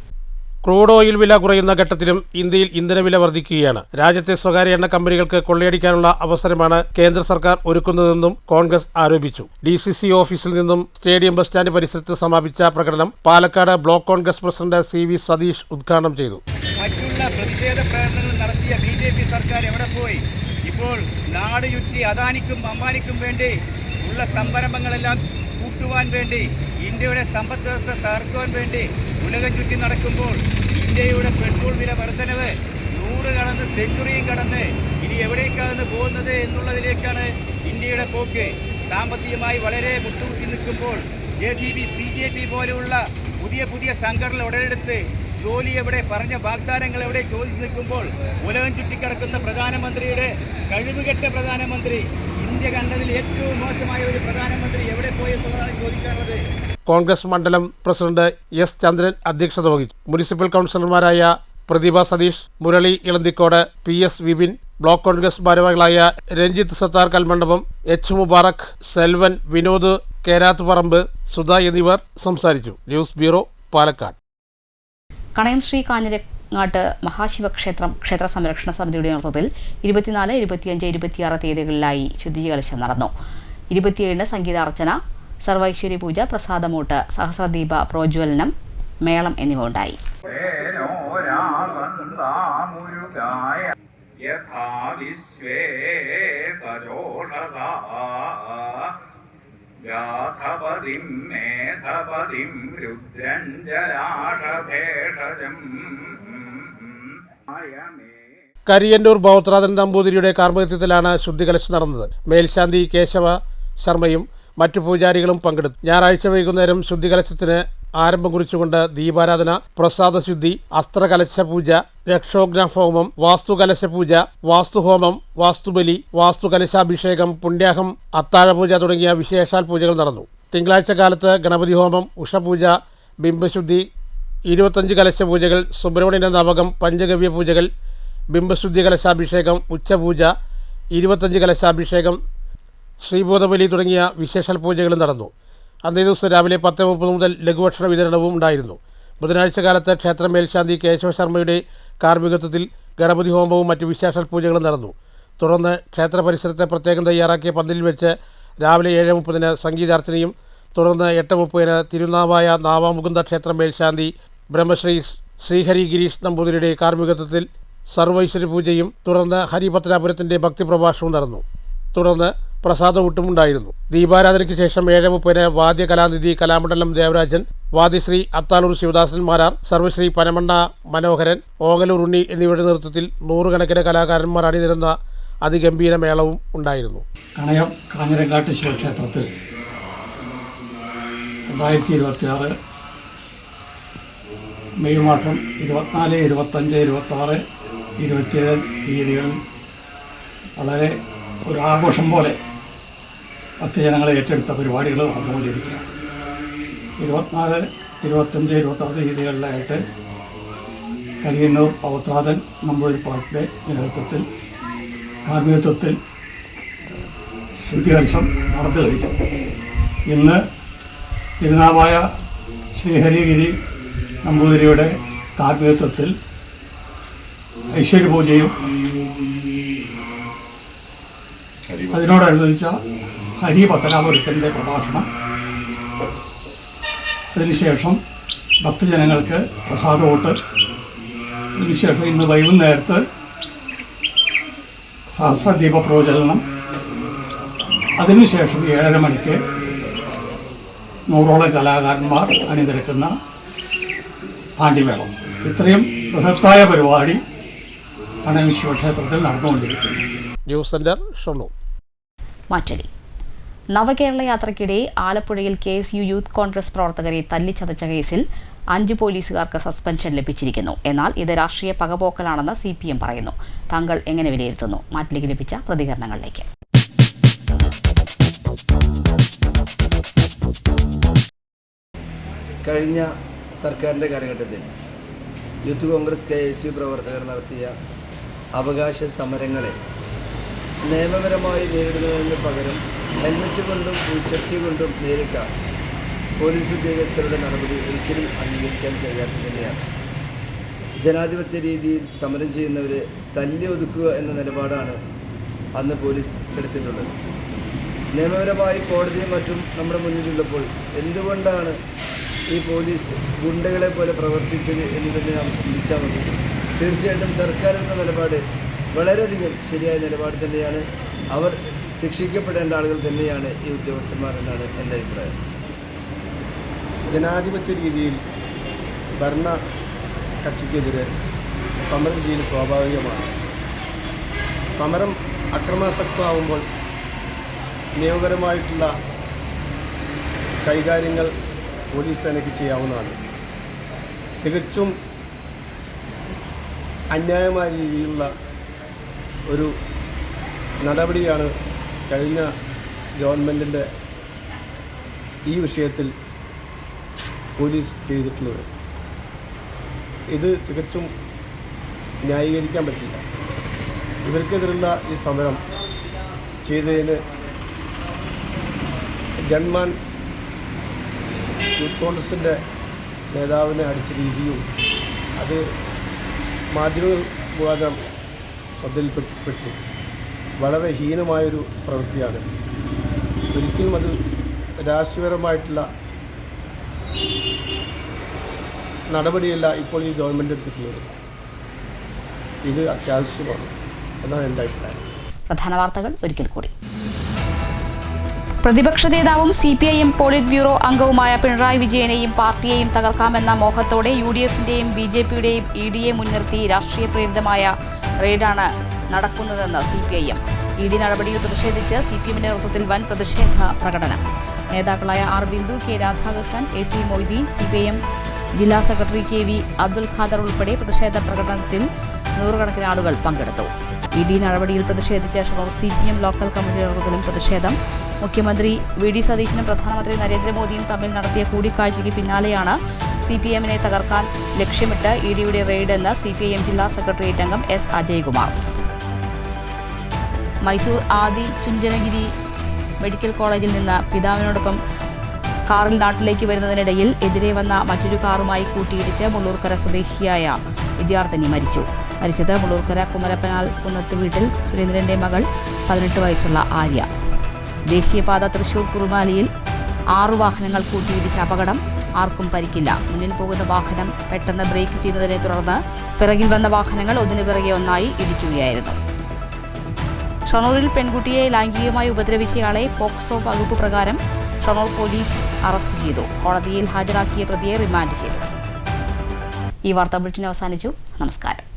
ക്രൂഡ് ഓയിൽ വില കുറയുന്ന ഘട്ടത്തിലും ഇന്ത്യയിൽ ഇന്ധനവില വർദ്ധിക്കുകയാണ്. രാജ്യത്തെ സ്വകാര്യ എണ്ണ കമ്പനികൾക്ക് കൊള്ളയടിക്കാനുള്ള അവസരമാണ് കേന്ദ്ര സർക്കാർ ഒരുക്കുന്നതെന്നും കോൺഗ്രസ് ആരോപിച്ചു. DCC ഓഫീസിൽ നിന്നും സ്റ്റേഡിയം ബസ് സ്റ്റാൻഡ് പരിസരത്ത് സമാപിച്ച പ്രകടനം Palakkad block Congress president CV Satheesh ഉദ്ഘാടനം ചെയ്തു. മറ്റുള്ള പ്രതിഷേധ പ്രകടനങ്ങൾ നടത്തിയ BJP സർക്കാർ എവിടെ പോയി? ഇപ്പോൾ നാട് ചുറ്റി അദാനിക്കും അംബാനിക്കും വേണ്ടി ഉള്ള സംരംഭങ്ങളെല്ലാം കൂട്ടുവാൻ വേണ്ടി, ഇന്ത്യയുടെ സമ്പദ് വ്യവസ്ഥ തകർക്കുവാൻ വേണ്ടി ഉലകം ചുറ്റി നടക്കുമ്പോൾ ഇന്ത്യയുടെ പെട്രോൾ വില വർധനവ് 100 കടന്ന് സെഞ്ചുറിയും കടന്ന് ഇനി എവിടേക്കാണ് പോകുന്നത് എന്നുള്ളതിലേക്കാണ് ഇന്ത്യയുടെ പോക്ക്. സാമ്പത്തികമായി വളരെ മുട്ടുകുത്തി നിൽക്കുമ്പോൾ JCB, CJP പോലെയുള്ള പുതിയ സംഘടനകൾ ഉടലെടുത്ത് ജോലി എവിടെ, പറഞ്ഞ വാഗ്ദാനങ്ങൾ എവിടെ ചോദിച്ചു നിൽക്കുമ്പോൾ ഉലകം ചുറ്റിക്കിടക്കുന്ന പ്രധാനമന്ത്രിയുടെ കഴിവുകെട്ട പ്രധാനമന്ത്രി, ഇന്ത്യ കണ്ടതിൽ ഏറ്റവും മോശമായ ഒരു പ്രധാനമന്ത്രി എവിടെ പോയി എന്നുള്ളതാണ് ചോദിക്കാനുള്ളത്. കോൺഗ്രസ് മണ്ഡലം പ്രസിഡന്റ് S ചന്ദ്രൻ അധ്യക്ഷത വഹിച്ചു. മുനിസിപ്പൽ കൗൺസിലർമാരായ പ്രതിഭ സതീഷ്, മുരളി ഇളന്തിക്കോട്, PS വിപിൻ, ബ്ലോക്ക് കോൺഗ്രസ് ഭാരവാഹികളായ രഞ്ജിത്ത് സത്താർ കൽമണ്ഡപം, H മുബാറക്, സെൽവൻ, വിനോദ് കേരാത്തുപറമ്പ്, സുധ എന്നിവർ സംസാരിച്ചു. News bureau, Palakkad. കണയം ശ്രീ കാഞ്ഞിരങ്ങാട്ട് മഹാശിവക്ഷേത്രം ക്ഷേത്ര സംരക്ഷണ സമിതിയുടെ നേതൃത്വത്തിൽ 24, 25, 26 തീയതികളിലായി ശുദ്ധികലശം നടന്നു. 27 സംഗീതാർച്ചന, സർവൈശ്വര്യ പൂജ, പ്രസാദമൂട്ട്, സഹസ്രദീപ പ്രോജ്വലനം, മേളം എന്നിവ ഉണ്ടായി. കരിയന്നൂർ ബൗത്രാധൻ നമ്പൂതിരിയുടെ കാർമ്മികത്വത്തിലാണ് ശുദ്ധികലശം നടന്നത്. മേൽശാന്തി കേശവ ശർമ്മയും മറ്റു പൂജാരികളും പങ്കെടുത്തു. ഞായറാഴ്ച വൈകുന്നേരം ശുദ്ധികലശത്തിന് ആരംഭം കുറിച്ചുകൊണ്ട് ദീപാരാധന, പ്രസാദശുദ്ധി, അസ്ത്രകലശ പൂജ, രക്ഷോഗ്നഹോമം, വാസ്തുകലശപൂജ, വാസ്തുഹോമം, വാസ്തുബലി, വാസ്തുകലശാഭിഷേകം, പുണ്യാഹം, അത്താഴപൂജ തുടങ്ങിയ വിശേഷാൽ പൂജകൾ നടന്നു. തിങ്കളാഴ്ച കാലത്ത് ഗണപതി ഹോമം, ഉഷപൂജ, ബിംബശുദ്ധി, 25 കലശപൂജകൾ, സുബ്രഹ്മണ്യന്റെ നവകം, പഞ്ചഗവ്യ പൂജകൾ, ബിംബശുദ്ധി കലശാഭിഷേകം, ഉച്ചപൂജ, 25 കലശാഭിഷേകം, ശ്രീബോധബലി തുടങ്ങിയ വിശേഷാൽ പൂജകളും നടന്നു. അന്നേ ദിവസം രാവിലെ 10:30 മുതൽ ലഘുഭക്ഷണ വിതരണവും ഉണ്ടായിരുന്നു. ബുധനാഴ്ച കാലത്ത് ക്ഷേത്ര മേൽശാന്തി കേശവ ശർമ്മയുടെ കാർമ്മികത്വത്തിൽ ഗണപതി ഹോമവും മറ്റു വിശേഷാൽ പൂജകളും നടന്നു. തുടർന്ന് ക്ഷേത്ര പരിസരത്ത് പ്രത്യേകം തയ്യാറാക്കിയ പന്തലിൽ വെച്ച് രാവിലെ 7:30 സംഗീതാർച്ചനയും തുടർന്ന് 8:30 തിരുനാവായ നാവാമുകുന്ദ ക്ഷേത്ര മേൽശാന്തി ബ്രഹ്മശ്രീ ശ്രീഹരി ഗിരീഷ് നമ്പൂതിരിയുടെ കാർമ്മികത്വത്തിൽ സർവൈശ്വര്യ പൂജയും തുടർന്ന് ഹരിപത്രാപുരത്തിൻ്റെ ഭക്തിപ്രഭാഷണവും നടന്നു. തുടർന്ന് പ്രസാദകൂട്ടും ഉണ്ടായിരുന്നു. ദീപാരാധനയ്ക്ക് ശേഷം 7:30 വാദ്യ കലാനിധി കലാമണ്ഡലം ദേവരാജൻ, വാദ്യശ്രീ അത്താളൂർ ശിവദാസൻ മാരാർ, സർവശ്രീ പനമണ്ണ മനോഹരൻ, ഓങ്ങലൂർ ഉണ്ണി എന്നിവരുടെ നേതൃത്വത്തിൽ 100 കണക്കിന് കലാകാരന്മാർ അണിനിരുന്ന അതിഗംഭീര മേളവും ഉണ്ടായിരുന്നു. കണയം കാഞ്ഞിരങ്ങാട്ട് ശിവക്ഷേത്രത്തിൽ 2026 മെയ് മാസം 24, 25, 26, 27 തീയതികളിൽ വളരെ ഒരു ആഘോഷം പോലെ ഭക്തജനങ്ങളെ ഏറ്റെടുത്ത പരിപാടികൾ നടന്നുകൊണ്ടിരിക്കുകയാണ്. 24, 25, 26 തീയതികളിലായിട്ട് കരിയന്നൂർ പൗത്രാധൻ നമ്പൂതിരിപ്പാട്ടിൻ്റെ നേതൃത്വത്തിൽ കാർമ്മികത്വത്തിൽ ശുദ്ധികലശം നടന്നു കഴിഞ്ഞു. ഇന്ന് തിരുനാവായ ശ്രീഹരിഗിരി നമ്പൂതിരിയുടെ കാർമ്മികത്വത്തിൽ ഐശ്വര്യപൂജയും അതിനോടനുബന്ധിച്ച ഹരിപത്രാപുരത്തിൻ്റെ പ്രഭാഷണം, അതിനുശേഷം ഭക്തജനങ്ങൾക്ക് പ്രസാദകൂട്ട്, അതിനുശേഷം ഇന്ന് വൈകുന്നേരത്ത് സഹസ്രദീപ പ്രോജ്വലനം, അതിനുശേഷം 7:30 മണിക്ക് 100ഓളം കലാകാരന്മാർ അണിനിരക്കുന്ന പാണ്ഡിമേളം. ഇത്രയും ബൃഹത്തായ പരിപാടി കണയം ശിവക്ഷേത്രത്തിൽ നടന്നുകൊണ്ടിരിക്കുന്നു. News centre, Shoranur. മാറ്റലി. നവകേരള യാത്രയ്ക്കിടെ ആലപ്പുഴയിൽ KSU യൂത്ത് കോൺഗ്രസ് പ്രവർത്തകരെ തല്ലിച്ചതച്ച കേസിൽ 5 പോലീസുകാർക്ക് സസ്പെൻഷൻ ലഭിച്ചിരിക്കുന്നു. എന്നാൽ ഇത് രാഷ്ട്രീയ പകപോക്കലാണെന്ന് CPM പറയുന്നു. താങ്കൾ എങ്ങനെ വിലയിരുത്തുന്നു? മാറ്റലിക്ക് ലഭിച്ച പ്രതികരണങ്ങളിലേക്ക്. കഴിഞ്ഞ സർക്കാരിൻ്റെ കാലഘട്ടത്തിൽ യൂത്ത് കോൺഗ്രസ് KSU പ്രവർത്തകർ നടത്തിയ അവകാശ സമരങ്ങളെ നിയമപരമായി നേരിടുന്നതിന് പകരം ഹെൽമറ്റ് കൊണ്ടും പൂച്ചട്ടി കൊണ്ടും നേരിട്ട പോലീസ് ഉദ്യോഗസ്ഥരുടെ നടപടി ഒരിക്കലും അംഗീകരിക്കാൻ കഴിയാത്തത് തന്നെയാണ്. ജനാധിപത്യ രീതിയിൽ സമരം ചെയ്യുന്നവരെ തല്ലി ഒതുക്കുക എന്ന നിലപാടാണ് അന്ന് പോലീസ് എടുത്തിട്ടുള്ളത്. നിയമപരമായി കോടതിയും മറ്റും നമ്മുടെ മുന്നിലുള്ളപ്പോൾ എന്തുകൊണ്ടാണ് ഈ പോലീസ് ഗുണ്ടകളെ പോലെ പ്രവർത്തിച്ചത് എന്ന് തന്നെ നാം ചിന്തിച്ചാൽ മതി. തീർച്ചയായിട്ടും സർക്കാരെടുത്ത നിലപാട് വളരെയധികം ശരിയായ നിലപാട് തന്നെയാണ്. അവർ ശിക്ഷിക്കപ്പെടേണ്ട ആളുകൾ തന്നെയാണ് ഈ ഉദ്യോഗസ്ഥന്മാർ എന്നാണ് എൻ്റെ അഭിപ്രായം. ജനാധിപത്യ രീതിയിൽ ഭരണ കക്ഷിക്കെതിരെ സമരം ചെയ്യൽ സ്വാഭാവികമാണ്. സമരം അക്രമാസക്തമാകുമ്പോൾ നിയമപരമായിട്ടുള്ള കൈകാര്യങ്ങൾ പോലീസ് സേനയ്ക്ക് ചെയ്യാവുന്നതാണ്. തികച്ചും അന്യായമായ രീതിയിലുള്ള ഒരു നടപടിയാണ് കഴിഞ്ഞ ഗവൺമെൻറ്റിൻ്റെ ഈ വിഷയത്തിൽ പോലീസ് ചെയ്തിട്ടുള്ളത്. ഇത് തികച്ചും ന്യായീകരിക്കാൻ പറ്റില്ല. ഇവർക്കെതിരുള്ള ഈ സമരം ചെയ്തതിന് ഗൺമാൻ യൂത്ത് കോൺഗ്രസിൻ്റെ നേതാവിനെ അടിച്ച രീതിയും അത് മാധ്യമങ്ങൾ മുഖാന്തരം ശ്രദ്ധയിൽപ്പെട്ടു. വളരെ ഹീനമായൊരു പ്രവൃത്തിയാണ്. ഒരിക്കലും അത് രാഷ്ട്രീയപരമായിട്ടുള്ള നടപടിയല്ല ഇപ്പോൾ ഈ ഗവൺമെൻറ് എടുത്തിട്ടുള്ളത്. ഇത് അത്യാവശ്യമാണ് എന്നാണ് എൻ്റെ അഭിപ്രായം. പ്രധാന വാർത്തകൾ ഒരിക്കൽ കൂടി. പ്രതിപക്ഷ നേതാവും CPIM പോളിറ്റ് ബ്യൂറോ അംഗവുമായ പിണറായി വിജയനെയും പാർട്ടിയെയും തകർക്കാമെന്ന മോഹത്തോടെ UDFന്റെയും BJPയുടെയും EDയെ മുൻനിർത്തി രാഷ്ട്രീയ പ്രേരിതമായ റെയ്ഡാണ് നടക്കുന്നതെന്ന് CPIM. ED നടപടിയിൽ പ്രതിഷേധിച്ച് CPMന്റെ നേതൃത്വത്തിൽ വൻ പ്രതിഷേധ പ്രകടനം. നേതാക്കളായ R. Bindu, K. Radhakrishnan, AC Moideen, CPIM ജില്ലാ സെക്രട്ടറി KV അബ്ദുൽ ഖാദർ ഉൾപ്പെടെ പ്രതിഷേധ പ്രകടനത്തിൽ നൂറുകണക്കിന് ആളുകൾ പങ്കെടുത്തു. ED നടപടിയിൽ പ്രതിഷേധിച്ച ഷൊർണൂർ CPM ലോക്കൽ കമ്മിറ്റിയുടെ നേതൃത്വത്തിലും പ്രതിഷേധം. മുഖ്യമന്ത്രി VD സതീശനും പ്രധാനമന്ത്രി നരേന്ദ്രമോദിയും തമ്മിൽ നടത്തിയ കൂടിക്കാഴ്ചയ്ക്ക് പിന്നാലെയാണ് CPMനെ തകർക്കാൻ ലക്ഷ്യമിട്ട് EDയുടെ റെയ്ഡ് എന്ന് CPIM ജില്ലാ സെക്രട്ടേറിയറ്റ് അംഗം S. അജയ്കുമാർ. മൈസൂർ ആദി ചുഞ്ചനഗിരി മെഡിക്കൽ കോളേജിൽ നിന്ന് പിതാവിനോടൊപ്പം കാറിൽ നാട്ടിലേക്ക് വരുന്നതിനിടയിൽ എതിരെ വന്ന മറ്റൊരു കാറുമായി കൂട്ടിയിടിച്ച് മുള്ളൂർക്കര സ്വദേശിയായ വിദ്യാർത്ഥിനി മരിച്ചത് മുള്ളൂർക്കര കുമരപ്പനാൽ കുന്നത്ത് വീട്ടിൽ സുരേന്ദ്രന്റെ മകൾ 18 വയസ്സുള്ള ആര്യ. ദേശീയപാത തൃശൂർ കുറുമാലിയിൽ 6 വാഹനങ്ങൾ കൂട്ടിയിടിച്ച അപകടം. ആർക്കും പരിക്കില്ല. മുന്നിൽ പോകുന്ന വാഹനം പെട്ടെന്ന് ബ്രേക്ക് ചെയ്യുന്നതിനെ തുടർന്ന് പിറകിൽ വന്ന വാഹനങ്ങൾ ഒന്നിനു പിറകെ ഒന്നായി ഇടിക്കുകയായിരുന്നു. ഷൊർണൂരിൽ പെൺകുട്ടിയെ ലൈംഗികമായി ഉപദ്രവിച്ചയാളെ പോക്സോ വകുപ്പ് പ്രകാരം ഷൊർണൂർ പോലീസ് അറസ്റ്റ് ചെയ്തു. കോടതിയിൽ ഹാജരാക്കിയ പ്രതിയെ റിമാൻഡ് ചെയ്തു. ഈ വാർത്താ ബുള്ളറ്റിൻ അവസാനിച്ചു. നമസ്കാരം.